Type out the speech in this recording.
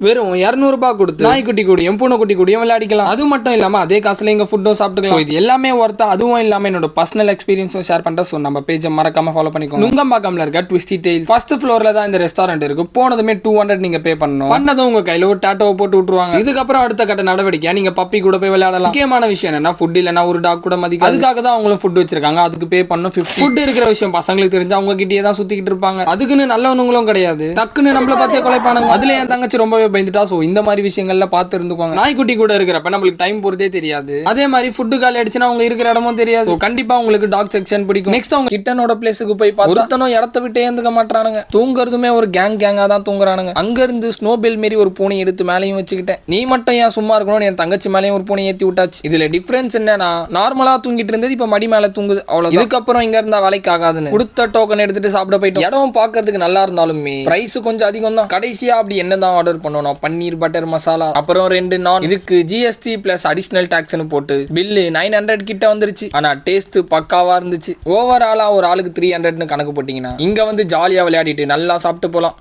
வெறும் 200 ரூபாய் கொடுத்து நாய்க்குட்டி கூடியும் பூனைக்குட்டி கூடியும் விளையாடிக்கலாம். அது மட்டும் இல்லாம அதே காசுல இங்க ஃபுட்டும் சாப்பிட்டுக்கலாம். இது எல்லாமே ஒர்த்தா. அதுவும் இல்லாம என்னோட பர்சனல் எக்ஸ்பீரியன்ஸும் ஷேர் பண்றேன். சோ நம்ம பேஜை மறக்காம ஃபாலோ பண்ணிக்கோங்க. நுங்கம்பாக்கம்ல இருக்க ட்விஸ்டி டெய்ல்ஸ் ஃபர்ஸ்ட் ஃப்ளோர்ல தான் இந்த ரெஸ்டாரண்ட் இருக்கு. போனதுமே 200 நீங்க பே பண்ணணும். பண்ணதும் உங்க கையில ஒரு டாட்டோவை போட்டு விட்டுருவாங்க. இதுக்கப்புறம் அடுத்த கட்ட நடவடிக்கையா நீங்க பப்பி கூட போய் விளையாடலாம். முக்கியமான விஷயம் என்னன்னா ஃபுட் இல்லனா ஒரு டாக் கூட மதிக்க. அதுக்காக தான் அவங்களும் ஃபுட் வச்சிருக்காங்க. அதுக்கு பே பண்ணணும் 50. ஃபுட் இருக்கிற விஷயம் பசங்களுக்கு தெரிஞ்சா அவங்க கிட்டே தான் சுத்திக்கிட்டு இருப்பாங்க. அதுக்குன்னு நல்லவனுங்களும் கிடையாது. டக்குன்னு நம்மள பார்த்தே கொலைப்பானுங்க. அதுல என் தங்கச்சி ரொம்பவே பயந்துட்டா. சோ இந்த மாதிரி விஷயங்கள்ல பார்த்து இருந்துக்குவாங்க. நாய்க்குட்டி கூட இருக்கிறப்ப நம்மளுக்கு டைம் போறதே தெரியாது. அதே மாதிரி ஃபுட் காலி அடிச்சுனா அவங்க இருக்கிற இடமும் தெரியாது. கண்டிப்பா உங்களுக்கு டாக் செக்ஷன் பிடிக்கும். நெக்ஸ்ட் அவங்க கிட்டனோட பிளேஸுக்கு போய் ஒருத்தனும் இடத்த விட்டு ஏந்துக்க மாட்டானுங்க. தூங்குறதுமே ஒரு கேங்கா தான் தூங்குறானுங்க. அங்க இருந்து ஸ்னோபெல் மாரி ஒரு பூனை எடுத்து மேலையும் வச்சுக்கிட்டேன். நீ மட்டும் ஏன் சும்மா இருக்கணும்னு என் தங்கச்சி மேலையும் ஒரு பூனை ஏத்தி விட்டாச்சு. இதுல டிஃபரன்ஸ் என்னன்னா நார்மலா தூங்கிட்டு இருந்தது இப்ப மடி மேல தூங்குது. அவ்வளவு. இதுக்கப்புறம் இங்க இருந்தா வேலைக்கு ஆகாதுன்னு கொடுத்த டோக்கன் எடுத்துட்டு சாப்பிட போயிட்டோம். இடம் பாக்குறதுக்கு நல்லா இருந்தாலுமே பிரைஸ் கொஞ்சம் அதிகம் தான். கடைசியா அப்படி என்னதான் ஆர்டர் பண்ணணும்? பன்னீர் பட்டர் மசாலா, அப்புறம் 2 நான். இதுக்கு ஜிஎஸ்டி பிளஸ் அடிஷனல் டாக்ஸ்னு போட்டு பில்லு 900 கிட்ட வந்துருச்சு. ஆனா டேஸ்ட் பக்காவா இருந்துச்சு. ஓவராலா ஒரு ஆளுக்கு 300ன்னு கணக்கு போட்டீங்கன்னா இங்க வந்து ஜாலியா விளையாடிட்டு நல்லா சாப்பிட்டு போலாம்.